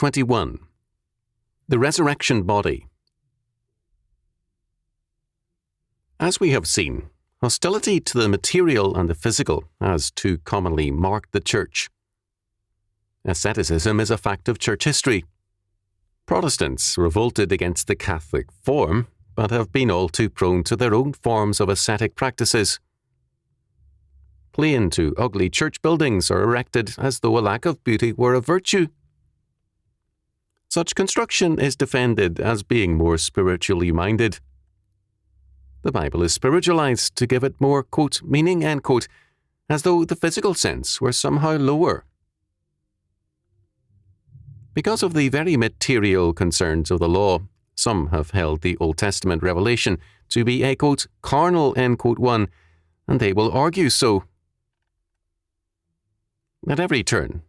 21. The Resurrection Body. As we have seen, hostility to the material and the physical has too commonly marked the Church. Asceticism is a fact of Church history. Protestants revolted against the Catholic form, but have been all too prone to their own forms of ascetic practices. Plain to ugly church buildings are erected as though a lack of beauty were a virtue. Such construction is defended as being more spiritually minded. The Bible is spiritualized to give it more, quote, meaning, end quote, as though the physical sense were somehow lower. Because of the very material concerns of the law, some have held the Old Testament revelation to be a, quote, carnal, end quote, one, and they will argue so. At every turn,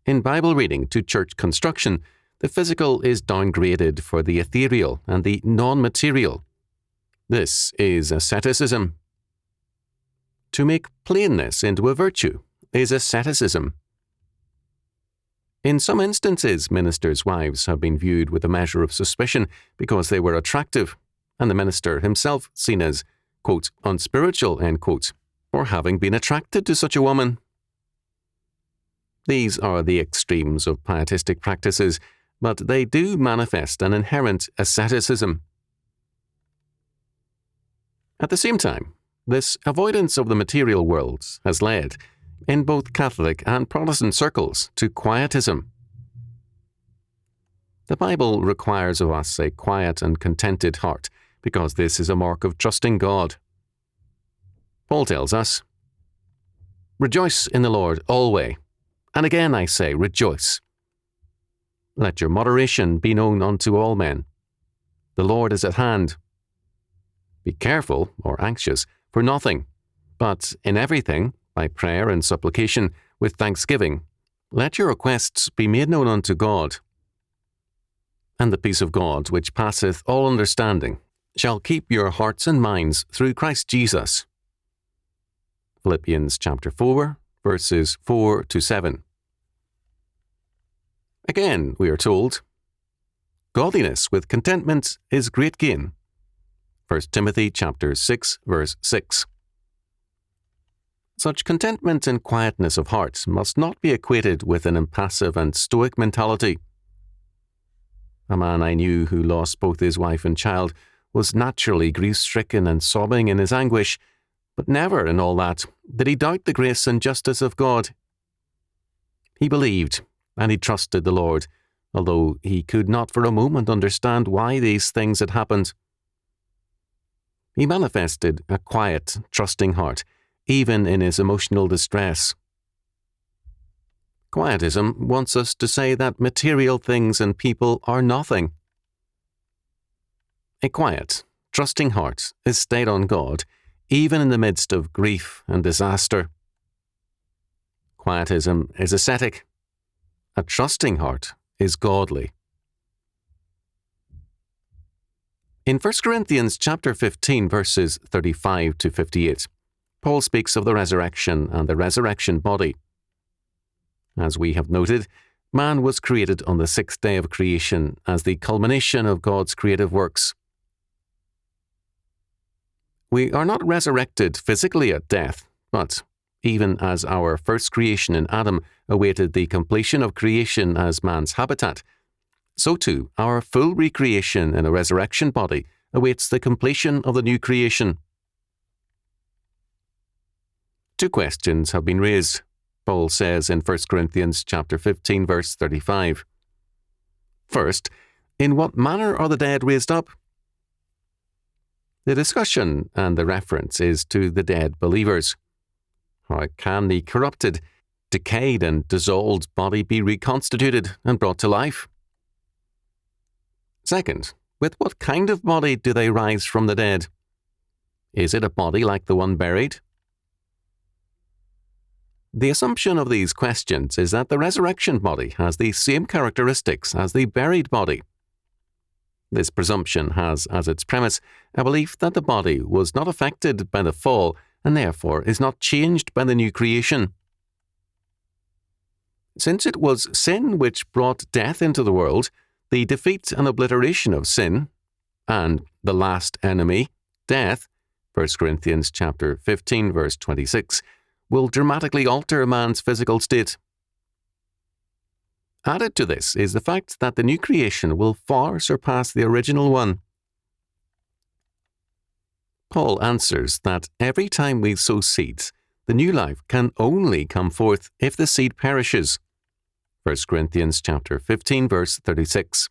in Bible reading to church construction, the physical is downgraded for the ethereal and the non-material. This is asceticism. To make plainness into a virtue is asceticism. In some instances, ministers' wives have been viewed with a measure of suspicion because they were attractive, and the minister himself seen as, quote, unspiritual, end quote, for having been attracted to such a woman. These are the extremes of pietistic practices, but they do manifest an inherent asceticism. At the same time, this avoidance of the material world has led, in both Catholic and Protestant circles, to quietism. The Bible requires of us a quiet and contented heart, because this is a mark of trusting God. Paul tells us, "Rejoice in the Lord always, and again I say, rejoice. Let your moderation be known unto all men. The Lord is at hand. Be careful, or anxious, for nothing, but in everything, by prayer and supplication, with thanksgiving, let your requests be made known unto God. And the peace of God, which passeth all understanding, shall keep your hearts and minds through Christ Jesus." Philippians chapter 4, verses 4 to 7. Again, we are told, "Godliness with contentment is great gain." 1 Timothy chapter 6, verse 6. Such contentment and quietness of heart must not be equated with an impassive and stoic mentality. A man I knew who lost both his wife and child was naturally grief-stricken and sobbing in his anguish, but never in all that did he doubt the grace and justice of God. He believed, and he trusted the Lord, although he could not for a moment understand why these things had happened. He manifested a quiet, trusting heart, even in his emotional distress. Quietism wants us to say that material things and people are nothing. A quiet, trusting heart is stayed on God, even in the midst of grief and disaster. Quietism is ascetic. A trusting heart is godly. In 1 Corinthians chapter 15, verses 35 to 58, Paul speaks of the resurrection and the resurrection body. As we have noted, man was created on the sixth day of creation as the culmination of God's creative works. We are not resurrected physically at death, but, even as our first creation in Adam awaited the completion of creation as man's habitat, so too our full recreation in a resurrection body awaits the completion of the new creation. Two questions have been raised, Paul says in 1 Corinthians chapter 15, verse 35. First, in what manner are the dead raised up? The discussion and the reference is to the dead believers. How can the corrupted, decayed and dissolved body be reconstituted and brought to life? Second, with what kind of body do they rise from the dead? Is it a body like the one buried? The assumption of these questions is that the resurrection body has the same characteristics as the buried body. This presumption has as its premise a belief that the body was not affected by the fall and therefore is not changed by the new creation. Since it was sin which brought death into the world, the defeat and obliteration of sin, and the last enemy, death, 1 Corinthians chapter 15, verse 26, will dramatically alter man's physical state. Added to this is the fact that the new creation will far surpass the original one. Paul answers that every time we sow seeds, the new life can only come forth if the seed perishes. 1 Corinthians chapter 15, verse 36.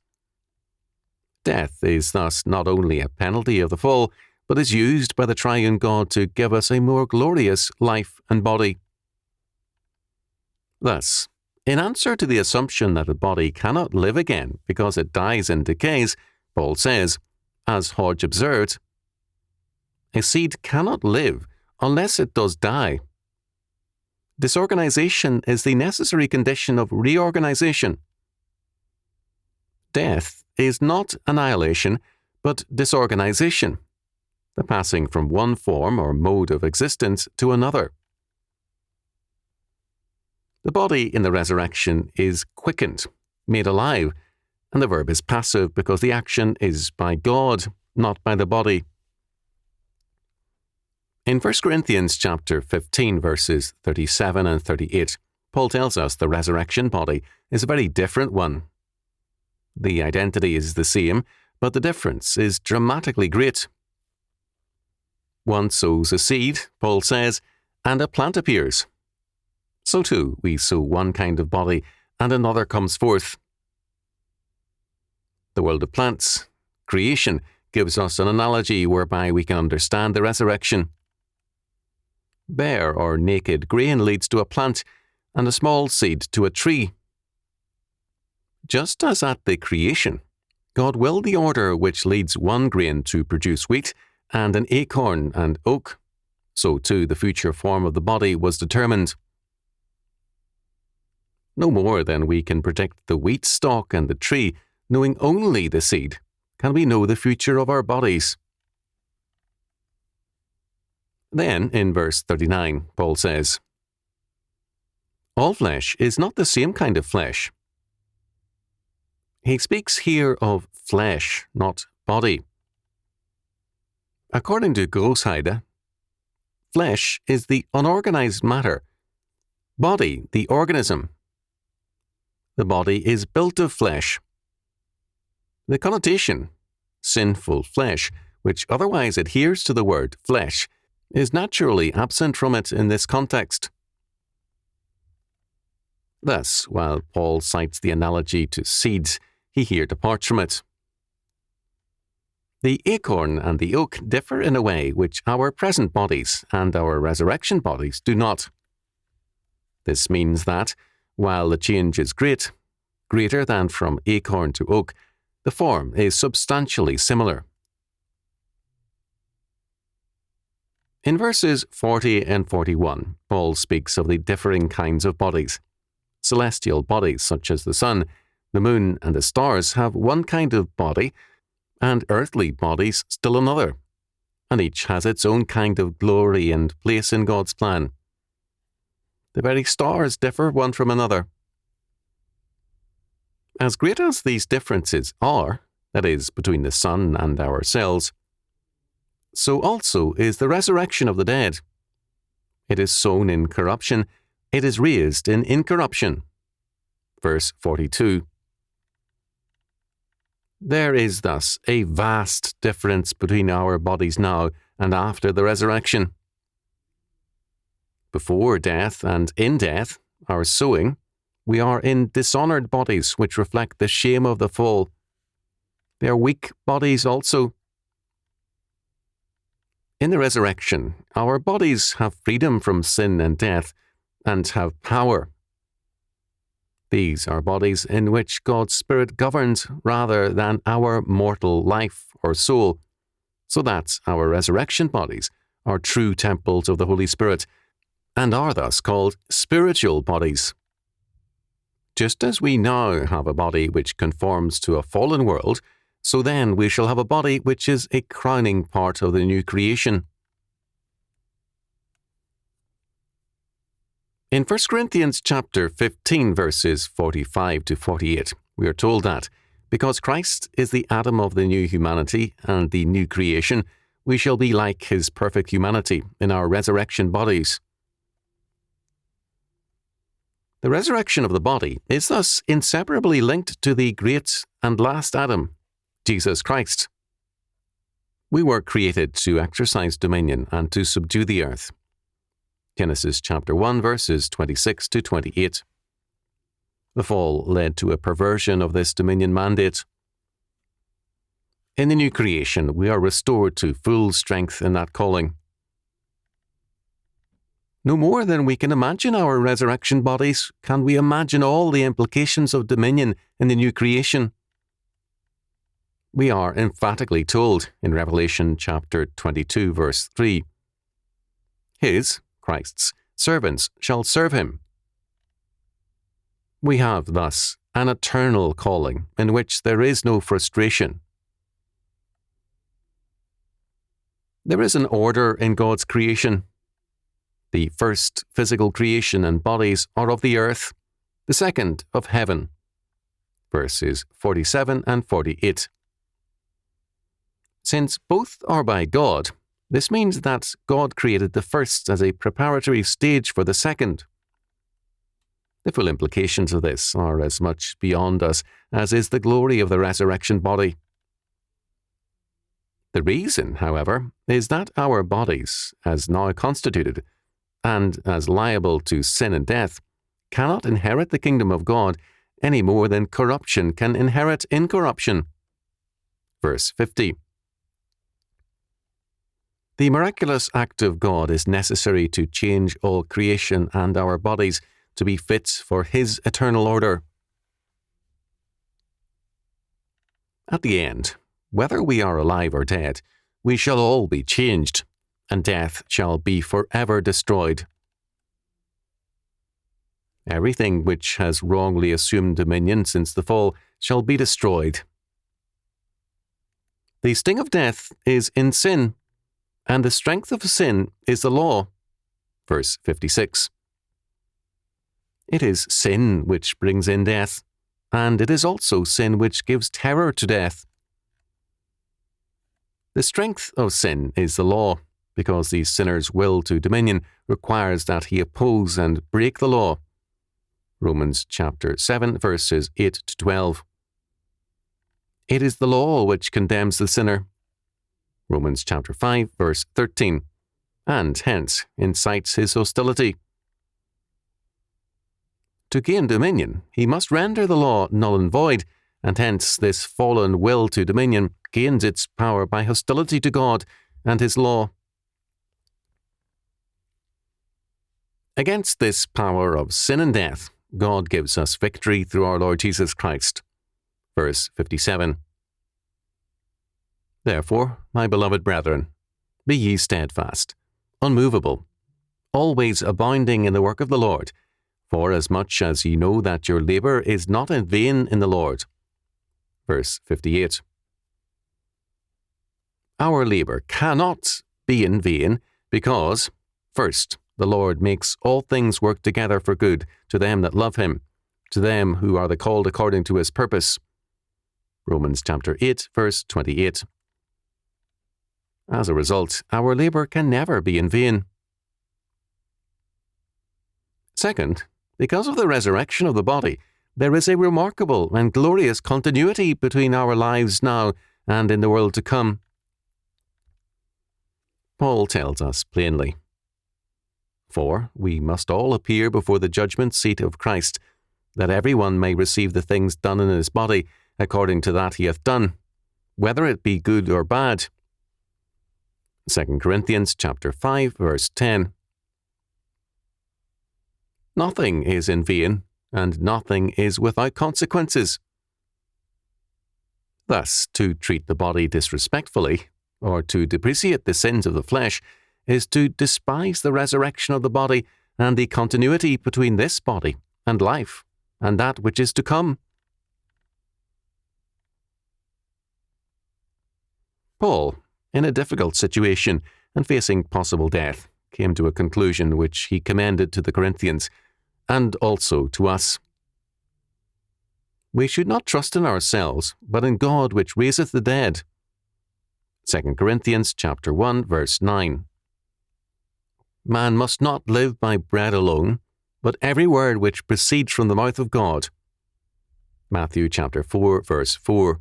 Death is thus not only a penalty of the fall, but is used by the triune God to give us a more glorious life and body. Thus, in answer to the assumption that a body cannot live again because it dies and decays, Paul says, as Hodge observed, a seed cannot live unless it does die. Disorganization is the necessary condition of reorganization. Death is not annihilation, but disorganization, the passing from one form or mode of existence to another. The body in the resurrection is quickened, made alive, and the verb is passive because the action is by God, not by the body. In 1 Corinthians chapter 15, verses 37 and 38, Paul tells us the resurrection body is a very different one. The identity is the same, but the difference is dramatically great. One sows a seed, Paul says, and a plant appears. So too, we sow one kind of body, and another comes forth. The world of plants, creation, gives us an analogy whereby we can understand the resurrection. Bare or naked grain leads to a plant, and a small seed to a tree. Just as at the creation, God willed the order which leads one grain to produce wheat, and an acorn and oak, so too the future form of the body was determined. No more than we can predict the wheat stalk and the tree, knowing only the seed, can we know the future of our bodies. Then, in verse 39, Paul says, all flesh is not the same kind of flesh. He speaks here of flesh, not body. According to Grossheide, flesh is the unorganized matter, body the organism. The body is built of flesh. The connotation, sinful flesh, which otherwise adheres to the word flesh, is naturally absent from it in this context. Thus, while Paul cites the analogy to seeds, he here departs from it. The acorn and the oak differ in a way which our present bodies and our resurrection bodies do not. This means that, while the change is greater than from acorn to oak, the form is substantially similar. In verses 40 and 41, Paul speaks of the differing kinds of bodies. Celestial bodies such as the sun, the moon, and the stars have one kind of body, and earthly bodies still another, and each has its own kind of glory and place in God's plan. The very stars differ one from another. As great as these differences are, that is, between the sun and ourselves, so also is the resurrection of the dead. It is sown in corruption, it is raised in incorruption. Verse 42. There is thus a vast difference between our bodies now and after the resurrection. Before death and in death, our sowing, we are in dishonored bodies which reflect the shame of the fall. They are weak bodies also. In the resurrection, our bodies have freedom from sin and death, and have power. These are bodies in which God's Spirit governs rather than our mortal life or soul, so that our resurrection bodies are true temples of the Holy Spirit, and are thus called spiritual bodies. Just as we now have a body which conforms to a fallen world, so then we shall have a body which is a crowning part of the new creation. In 1 Corinthians chapter 15, verses 45 to 48, we are told that, because Christ is the Adam of the new humanity and the new creation, we shall be like his perfect humanity in our resurrection bodies. The resurrection of the body is thus inseparably linked to the great and last Adam, Jesus Christ. We were created to exercise dominion and to subdue the earth. Genesis chapter 1, verses 26 to 28. The fall led to a perversion of this dominion mandate. In the new creation, we are restored to full strength in that calling. No more than we can imagine our resurrection bodies, can we imagine all the implications of dominion in the new creation. We are emphatically told in Revelation chapter 22, verse 3, His, Christ's, servants shall serve him. We have thus an eternal calling in which there is no frustration. There is an order in God's creation. The first physical creation and bodies are of the earth, the second of heaven. Verses 47 and 48. Since both are by God, this means that God created the first as a preparatory stage for the second. The full implications of this are as much beyond us as is the glory of the resurrection body. The reason, however, is that our bodies, as now constituted, and as liable to sin and death, cannot inherit the kingdom of God any more than corruption can inherit incorruption. Verse 50. The miraculous act of God is necessary to change all creation and our bodies to be fit for His eternal order. At the end, whether we are alive or dead, we shall all be changed, and death shall be forever destroyed. Everything which has wrongly assumed dominion since the fall shall be destroyed. The sting of death is in sin, and the strength of sin is the law. Verse 56. It is sin which brings in death, and it is also sin which gives terror to death. The strength of sin is the law, because the sinner's will to dominion requires that he oppose and break the law. Romans chapter 7, verses 8 to 12. It is the law which condemns the sinner. Romans chapter 5, verse 13, and hence incites his hostility. To gain dominion, he must render the law null and void, and hence this fallen will to dominion gains its power by hostility to God and His law. Against this power of sin and death, God gives us victory through our Lord Jesus Christ. Verse 57. Therefore, my beloved brethren, be ye steadfast, unmovable, always abounding in the work of the Lord, for as much as ye know that your labour is not in vain in the Lord. Verse 58. Our labour cannot be in vain because, first, the Lord makes all things work together for good to them that love Him, to them who are the called according to His purpose. Romans chapter 8, verse 28. As a result, our labour can never be in vain. Second, because of the resurrection of the body, there is a remarkable and glorious continuity between our lives now and in the world to come. Paul tells us plainly, For we must all appear before the judgment seat of Christ, that every one may receive the things done in his body according to that he hath done, whether it be good or bad. 2 Corinthians chapter 5, verse 10. Nothing is in vain, and nothing is without consequences. Thus, to treat the body disrespectfully, or to depreciate the sins of the flesh, is to despise the resurrection of the body and the continuity between this body and life, and that which is to come. Paul, in a difficult situation and facing possible death, came to a conclusion which he commended to the Corinthians, and also to us. We should not trust in ourselves, but in God which raiseth the dead. 2 Corinthians chapter 1, verse 9. Man must not live by bread alone, but every word which proceeds from the mouth of God. Matthew chapter 4, verse 4.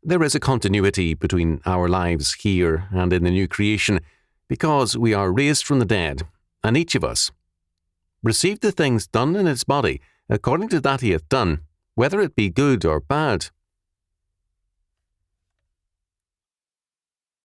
There is a continuity between our lives here and in the new creation, because we are raised from the dead, and each of us received the things done in his body according to that he hath done, whether it be good or bad.